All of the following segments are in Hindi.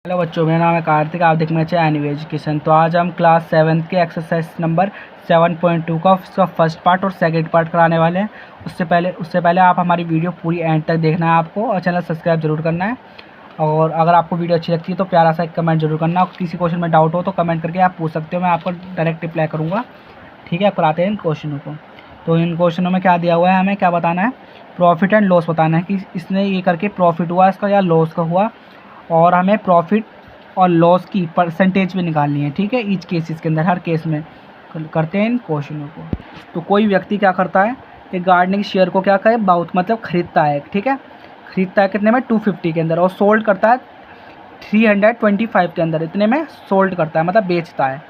हेलो बच्चों, मेरा नाम है कार्तिक। आप देख मेरे चैनल एनिवे एजुकेशन। तो आज हम क्लास 7 के एक्सरसाइज नंबर 7.2 का उसका फर्स्ट पार्ट और सेकंड पार्ट कराने वाले हैं। उससे पहले आप हमारी वीडियो पूरी एंड तक देखना है आपको, और चैनल सब्सक्राइब जरूर करना है। और अगर आपको वीडियो अच्छी लगती है तो प्यारा सा एक कमेंट जरूर करना। और किसी क्वेश्चन में डाउट हो तो कमेंट करके आप पूछ सकते हो, मैं आपको डायरेक्ट रिप्लाई करूँगा। ठीक है, अब कराते हैं इन क्वेश्चनों को। तो इन क्वेश्चनों में क्या दिया हुआ है, हमें क्या बताना है, प्रॉफिट एंड लॉस बताना है कि इसने ये करके प्रॉफिट हुआ इसका या लॉस का हुआ, और हमें प्रॉफिट और लॉस की परसेंटेज भी निकालनी है। ठीक है, ईच केसेस के अंदर, हर केस में करते हैं इन क्वेश्चनों को। तो कोई व्यक्ति क्या करता है कि गार्डनिंग शेयर को क्या करे, बहुत मतलब खरीदता है। ठीक है, खरीदता है कितने में, 250 के अंदर, और सोल्ड करता है 325 के अंदर, इतने में सोल्ड करता है मतलब बेचता है।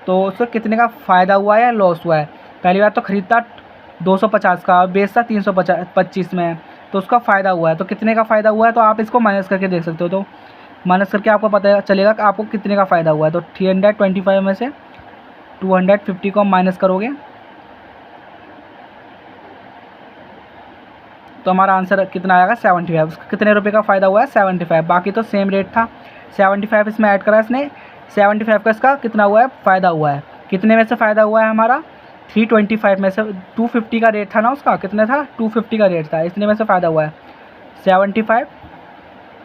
तो उसको कितने का फ़ायदा हुआ है या लॉस हुआ है। पहली बार तो खरीदता 250 का, बेचता 325 में, तो उसका फ़ायदा हुआ है। तो कितने का फ़ायदा हुआ है, तो आप इसको माइनस करके देख सकते हो। तो माइनस करके आपको पता चलेगा कि आपको कितने का फ़ायदा हुआ है। तो 325 में से 250 को माइनस करोगे तो हमारा आंसर कितना आएगा, 75। उसका कितने रुपए का फ़ायदा हुआ है, 75। बाकी तो सेम रेट था, 75 इसमें ऐड करा इसने, 75 का इसका कितना हुआ है, फ़ायदा हुआ है। कितने में से फ़ायदा हुआ है हमारा, 325 में से। 250 का रेट था ना उसका, कितने था, 250 का रेट था, इतने में से फ़ायदा हुआ है 75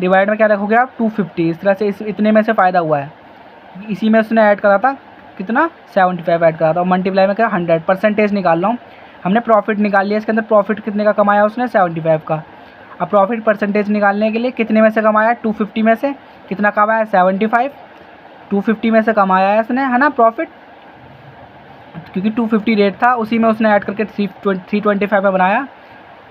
डिवाइड में क्या रखोगे आप, 250। इस तरह से इतने में से फ़ायदा हुआ है। इसी में उसने ऐड करा था कितना, 75 ऐड करा था, और मल्टीप्लाई में क्या 100, परसेंटेज निकाल रहा हूँ। हमने प्रॉफिट निकाल लिया, इसके अंदर प्रॉफिट कितने का कमाया उसने, 75 का। अब प्रॉफिट परसेंटेज निकालने के लिए कितने में से कमाया, 250 में से कितना कमाया, 75। 250 में से कमाया है इसने, है ना, प्रॉफिट, क्योंकि 250 रेट था, उसी में उसने ऐड करके 325 में बनाया।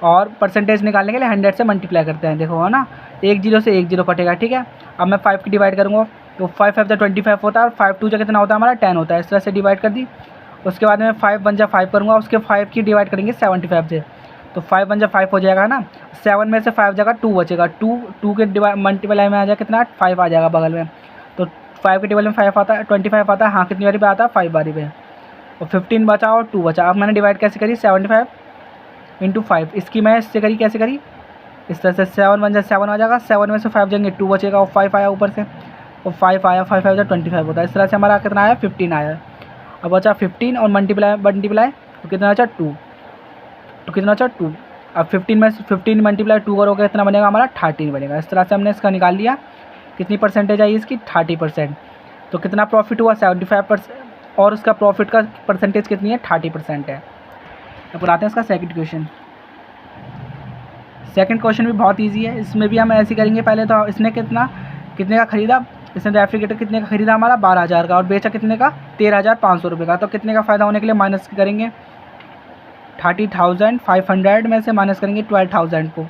और परसेंटेज निकालने के लिए 100 से मल्टीप्लाई करते हैं, देखो है ना, एक जीरो से एक जीरो कटेगा। ठीक है, अब मैं 5 की डिवाइड करूँगा तो 5 5 25 होता है, और 5 2 कितना होता है हमारा, 10 होता है। इस तरह से डिवाइड कर दी। उसके बाद में 5 1 5 करूँगा, उसके 5 की डिवाइड करेंगे 75 से, तो 5 1 5 हो जाएगा ना। 7 में से 5 जाएगा, 2 बचेगा, 2 के डिवाइड मल्टीप्लाई में आ जाएगा कितना, 5 आ जाएगा बगल में। तो 5 के टेबल में 5 आता है, 25 आता है, हाँ कितनी बारी पे आता है, 5 बारी पे। और 15 बचा और 2 बचा। अब मैंने डिवाइड कैसे करी, 75 इंटू 5, इसकी मैं इससे करी, कैसे करी, इस तरह से 7 1 7 आ जाएगा, 7 में से 5 जाएंगे, 2 बचेगा, और 5 आया ऊपर से, और 5 आया, 5 5 25 होता है। इस तरह से हमारा कितना आया, 15 आया। अब बचा 15 और मल्टीप्लाई तो कितना बचा, 2, तो कितना बचा 2। अब 15 में 15 मल्टीप्लाई 2 करोगे कितना बनेगा हमारा, 13 बनेगा। इस तरह से हमने इसका निकाल लिया, कितनी परसेंटेज आई इसकी, 30%। तो कितना प्रॉफिट हुआ, 75%, और उसका प्रॉफिट का परसेंटेज कितनी है, 30% है। अब बनाते हैं इसका सेकंड क्वेश्चन। सेकंड क्वेश्चन भी बहुत इजी है, इसमें भी हम ऐसे करेंगे। पहले तो इसने कितने का खरीदा, इसने रेफ्रिजरेटर कितने का खरीदा हमारा, 12,000 का, और बेचा कितने का, 13,500 रुपये का। तो कितने का फ़ायदा होने के लिए माइनस करेंगे, 30,500 में से माइनस करेंगे 12,000 को,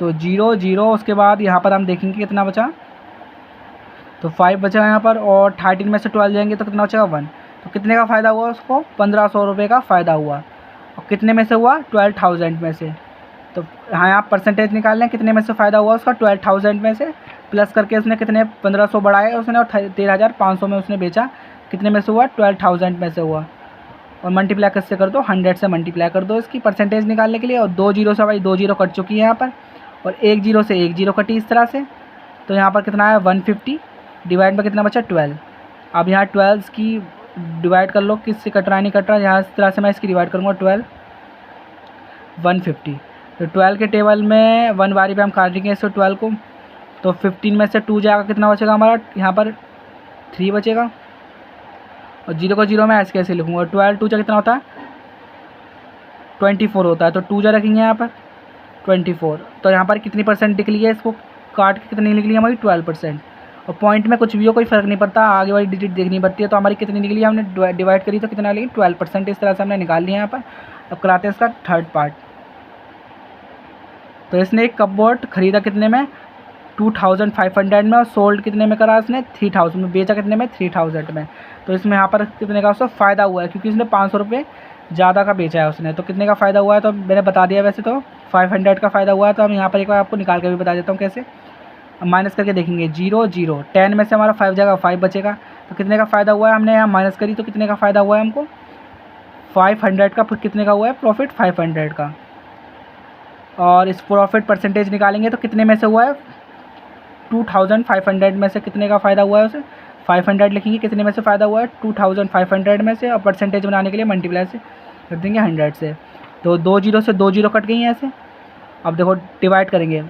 तो 0 0। उसके बाद यहाँ पर हम देखेंगे कितना बचा, तो 5 बचा यहाँ पर, और 13 में से 12 जाएंगे तो कितना बचेगा, 1। तो कितने का फ़ायदा हुआ उसको, 1,500 रुपये का फ़ायदा हुआ। और कितने में से हुआ, 12,000 में से। तो हाँ, आप परसेंटेज निकाल लें, कितने में से फ़ायदा हुआ उसका, 12,000 में से, प्लस करके उसने कितने 1,500 बढ़ाए उसने, और 13,500 में उसने बेचा, कितने में से हुआ, 12,000 में से हुआ। और मल्टीप्लाई किससे कर दो, 100 से मल्टीप्लाई कर दो इसकी परसेंटेज निकालने के लिए। और 2 जीरो से भाई 2 जीरो कट चुकी है यहाँ पर, और 1 जीरो से 1 जीरो कटी इस तरह से। तो यहाँ पर कितना आया, 150 डिवाइड में कितना बचा, 12। अब यहाँ 12 की डिवाइड कर लो, किससे कट रहा है, नहीं कट रहा, यहाँ इस तरह से मैं इसकी डिवाइड करूँगा, 12 150। तो 12 के टेबल में 1 बारी पे हम काटेंगे इसको 12 को, तो 15 में से 2 जाएगा, कितना बचेगा हमारा, यहाँ पर 3 बचेगा, और 0 को 0 में ऐसे कैसे लिखूँगा, 12 2 जा कितना होता है, 24 होता है। तो 2 जा रखेंगे यहाँ पर 24। तो यहाँ पर कितनी परसेंट निकली है, इसको काट के कितनी निकली है हमारी, 12%। और पॉइंट में कुछ भी हो, कोई फ़र्क नहीं पड़ता, आगे वाली डिजिट देखनी पड़ती है। तो हमारी कितनी निकली है, हमने डिवाइड करी तो कितना निकली, 12%। इस तरह से हमने निकाल लिया यहाँ पर। अब कराते हैं इसका थर्ड पार्ट। तो इसने एक कपबोर्ड खरीदा कितने में, 2,500 में, और सोल्ड कितने में करा इसने, 3,000 में, बेचा कितने में, 3,000 में। तो इसमें यहाँ पर कितने का उसको फ़ायदा हुआ है, क्योंकि इसने 500 रुपये ज़्यादा का बेचा है उसने। तो कितने का फ़ायदा हुआ है, तो मैंने बता दिया, वैसे तो 500 का फ़ायदा हुआ है। तो हम यहाँ पर एक बार आपको निकाल के भी बता देता हूँ कैसे। अब माइनस करके देखेंगे, 0 0, 10 में से हमारा 5 जाएगा, 5 बचेगा। तो कितने का फ़ायदा हुआ है, हमने यहाँ माइनस करी तो कितने का फ़ायदा हुआ है हमको, 500 का। फिर कितने का हुआ है प्रॉफिट, 500 का। और इस प्रॉफिट परसेंटेज निकालेंगे तो कितने में से हुआ है, 2500 में से कितने का फ़ायदा हुआ है उसे 500 लिखेंगे, कितने में से फ़ायदा हुआ है 2500 में से, और परसेंटेज बनाने के लिए मल्टीप्लाई से कर देंगे 100 से। तो 2 जीरो से 2 जीरो कट गई हैं ऐसे। अब देखो डिवाइड करेंगे,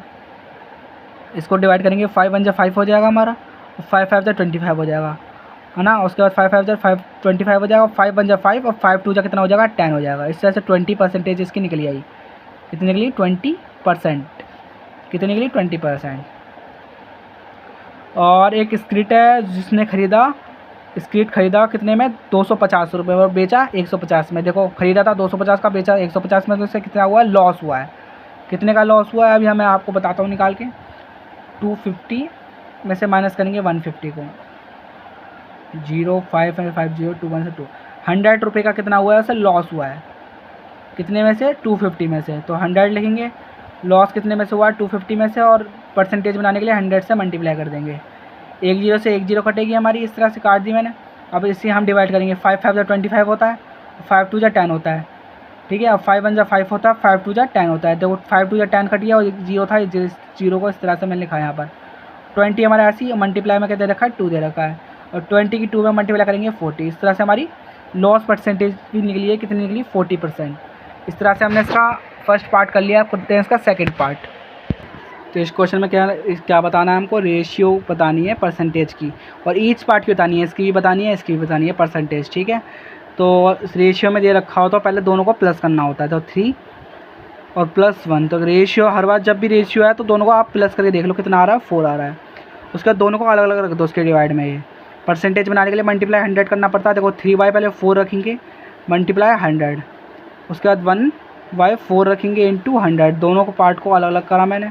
इसको डिवाइड करेंगे, 5 1 जा 5 हो जाएगा हमारा, 5 5 जा 25 हो जाएगा, है ना। उसके बाद 5 5 जा 5 25 हो जाएगा, 5 1 जा 5 और 5 2 जा कितना हो जाएगा 10 हो जाएगा। इस तरह से 20% इसकी निकली आई। कितनी निकली 20%। कितनी निकली 20%। और एक स्क्रिट है जिसने ख़रीदा, स्क्रिट ख़रीदा कितने में 250 रुपये और बेचा 150 में। देखो ख़रीदा था 250 का, बेचा 150 में, तो इससे कितना हुआ लॉस हुआ है। कितने का लॉस हुआ है अभी मैं आपको बताता हूँ निकाल के। 250 में से माइनस करेंगे 150 को, 0 5 5 0 2 1 से 2, 100 रुपये का कितना हुआ है उसे लॉस हुआ है। कितने में से 250 में से, तो 100 लिखेंगे। लॉस कितने में से हुआ 250 में से, और परसेंटेज बनाने के लिए 100 से मल्टीप्लाई कर देंगे। 1 जीरो से 1 जीरो कटेगी हमारी, इस तरह से काट दी मैंने। अब इसे हम डिवाइड करेंगे, 5 5 जा 25 होता है, 5 2 जा 10 होता है, ठीक है। अब 5 1 जा 5 होता है, 5 2 जा 10 होता है। देखो 5 2 जा 10 कट गया और जीरो था, जीरो को इस तरह से मैंने लिखा है यहाँ पर। 20 हमारा ऐसी मल्टीप्लाई में क्या दे रखा है 2 दे रखा है, और 20 की 2 में मल्टीप्लाई करेंगे 40। इस तरह से हमारी लॉस परसेंटेज भी निकली है, कितनी निकली 40%। इस तरह से हमने इसका फर्स्ट पार्ट कर लिया। करते हैं इसका सेकंड पार्ट। तो इस क्वेश्चन में क्या बताना है हमको, रेशियो बतानी है परसेंटेज की, और ईच पार्ट की बतानी है, इसकी भी बतानी है, इसकी भी बतानी है परसेंटेज, ठीक है। तो रेशियो में दे रखा हो तो पहले दोनों को प्लस करना होता है, तो 3 और +1। तो रेशियो हर बार जब भी रेशियो है तो दोनों को आप प्लस करके देख लो कितना आ रहा है, 4 आ रहा है। उसके बाद दोनों को अलग अलग रख दो उसके डिवाइड में। ये परसेंटेज बनाने के लिए मल्टीप्लाई 100 करना पड़ता है। देखो 3 पहले 4 रखेंगे, मल्टीप्लाई 100, उसके बाद 1/4 रखेंगे इंटू 100। दोनों को पार्ट को अलग अलग करा मैंने।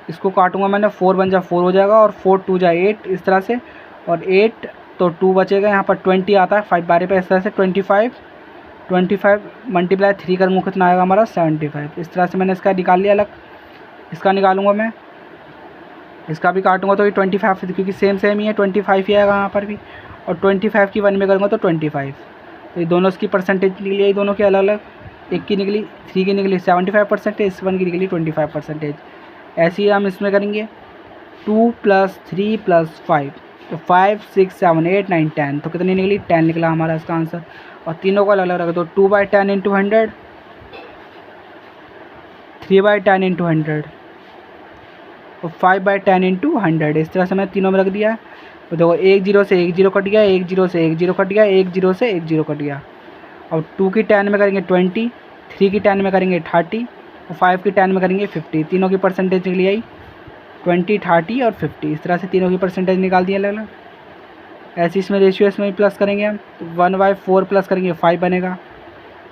इसको काटूंगा मैंने, 4 1 जा 4 हो जाएगा, और 4 2 जा 8 इस तरह से, और 8 तो 2 बचेगा। यहाँ पर 20 आता है 5 बारी पे, इस तरह से 25 मल्टीप्लाई 3 करूँगा कितना आएगा हमारा 75। इस तरह से मैंने इसका निकाल लिया अलग। इसका निकालूंगा मैं, इसका भी काटूंगा तो ये 25, क्योंकि सेम ही है 25 ही आएगा यहाँ पर भी, और 25 की 1 में करूँगा तो 25। तो ये दोनों इसकी परसेंटेज निकली है, दोनों की अलग अलग। एक की निकली 3 की निकली 75%, इस 1 की निकली 25%। ऐसे ही हम इसमें करेंगे 2 + 3 + 5, तो 5 6 7 8 9 10, तो कितनी निकली 10 निकला हमारा इसका आंसर। और तीनों को अलग अलग रख दो, 2/10 × 100, 3/10 × 100 और 5/10 × 100। इस तरह से मैं तीनों में रख दिया। तो देखो 1 जीरो से 1 जीरो कट गया, 1 जीरो से 1 जीरो कट गया, 1 जीरो से 1 जीरो कट गया। और 2 की 10 में करेंगे 20, 3 की 10 में करेंगे 30, और 5 की 10 में करेंगे 50। तीनों की परसेंटेज निकली आई 20 30 और 50। इस तरह से तीनों की परसेंटेज निकाल दी अलग अलग। ऐसे इसमें रेशियो इसमें भी प्लस करेंगे हम, 1/4 प्लस करेंगे 5 बनेगा,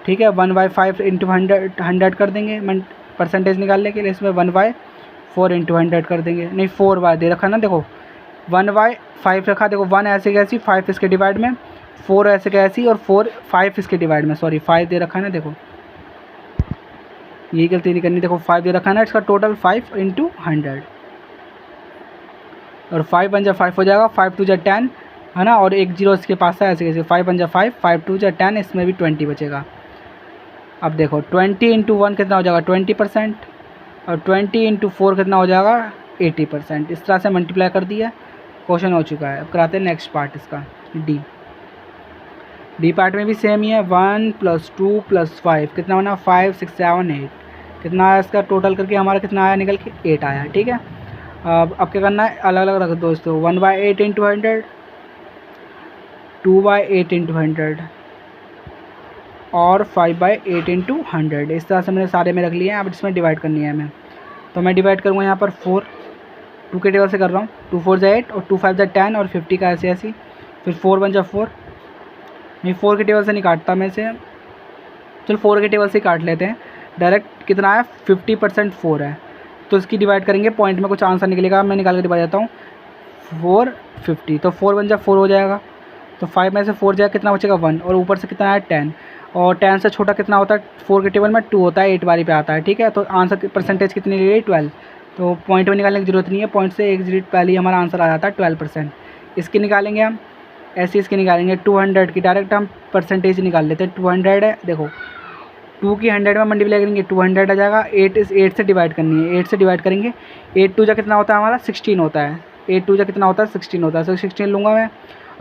ठीक है। 1/5 × 100 कर देंगे परसेंटेज निकालने के लिए। इसमें 1/4 × 100 कर देंगे, नहीं 4 बार दे रखा ना, देखो 1/5 रखा, देखो 1 ऐसे कैसी, 5 इसके डिवाइड में, 4 ऐसे कैसी, और 5 इसके डिवाइड में, सॉरी 5 दे रखा है ना, देखो यही गलती नहीं करनी। देखो 5 दे रखा है ना, इसका टोटल 5 × 100, और 5 1 जा 5 हो जाएगा, 5 2 जा 10, है ना। और 1 जीरो इसके पास है, ऐसे कैसे 5 1 जा 5, 5 2 जा 10, इसमें भी 20 बचेगा। अब देखो 20 × 1 कितना हो जाएगा 20%, और 20 × 4 कितना हो जाएगा 80%। इस तरह से मल्टीप्लाई कर दिया, क्वेश्चन हो चुका है। अब कराते हैं नेक्स्ट पार्ट इसका, डी पार्ट में भी सेम ही है। 1 + 2 + 5 कितना बना 5 6 7 8, कितना आया इसका टोटल करके हमारा कितना आया निकल के 8 आया, ठीक है। अब क्या करना है, अलग अलग रख दोस्तों, 1/8 × 100, 2/8 × 100 और 5/8 × 100। इस तरह से मैंने सारे में रख लिए हैं। अब इसमें डिवाइड करनी है हमें, तो मैं डिवाइड करूँगा यहाँ पर 4, 2 के टेबल से कर रहा हूँ, 2 4 जा 8 और 2 5 जा 10 और 50 का ऐसे ऐसी, फिर 4 1 जा 4, नहीं 4 के टेबल से नहीं काटता मैं इसे, चलो 4 के टेबल से ही काट लेते हैं डायरेक्ट। कितना है 50% 4 है, तो इसकी डिवाइड करेंगे, पॉइंट में कुछ आंसर निकलेगा, मैं निकाल के डिवाइड देता हूँ 4 50, तो 4 1 जा 4 हो जाएगा, तो 5 में से 4 जाएगा, कितना बचेगा 1, और ऊपर से कितना है 10, और 10 से छोटा कितना होता है 4 के टेबल में 2 होता है, 8 बारी पे आता है, ठीक है। तो आंसर की परसेंटेज कितनी ले रही 12, तो पॉइंट में निकालने की जरूरत नहीं है, पॉइंट से 1 डिजिट पहले ही हमारा आंसर आ जाता है 12%। इसकी निकालेंगे हम, ऐसे इसकी निकालेंगे 200 की, डायरेक्ट हम परसेंटेज निकाल लेते हैं। 200 है, देखो 2 की 100 में मल्टीप्लाई करेंगे 200 आ जाएगा। 8 से डिवाइड करनी है, 8 से डिवाइड करेंगे। 8 2 जा कितना होता है हमारा 16 होता है। 8 2 जा कितना होता है 16 होता है। तो 16 लूँगा मैं,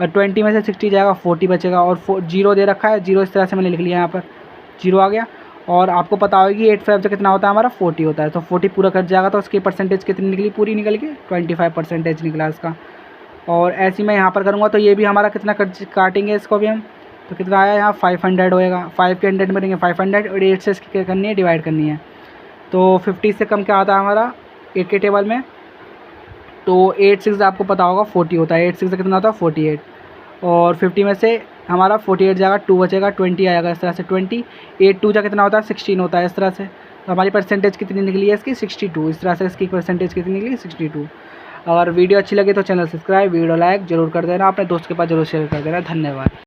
और 20 में से 60 जाएगा 40 बचेगा, और 0 दे रखा है, 0 इस तरह से मैंने लिख लिया यहाँ पर, 0 आ गया। और आपको पता होगा कि 8 5 से कितना होता है हमारा 40 होता है। तो 40 पूरा कट जाएगा, तो उसकी परसेंटेज कितनी निकली, पूरी निकल गई 25% निकला इसका। और ऐसे ही मैं यहाँ पर करूँगा तो ये भी हमारा कितना काटेंगे इसको भी हम, तो कितना आया यहाँ 500 होएगा। 5 के 100 में देंगे 500, और 8 से इसकी क्या करनी है, डिवाइड करनी है। तो 50 से कम क्या आता है हमारा 8 के टेबल में, तो 8 6 आपको पता होगा 40 होता है। 8 6 से कितना होता है 48, और 50 में से हमारा 48 जाएगा, 2 बचेगा, 20 आएगा इस तरह से। 20 8 2 जा कितना होता है 16 होता है इस तरह से। तो हमारी परसेंटेज कितनी निकली है इसकी 62, इस तरह से इसकी परसेंटेज कितनी निकली 62। अगर वीडियो अच्छी लगे तो चैनल सब्सक्राइब, वीडियो लाइक जरूर कर देना, अपने दोस्त के पास जरूर शेयर कर देना। धन्यवाद।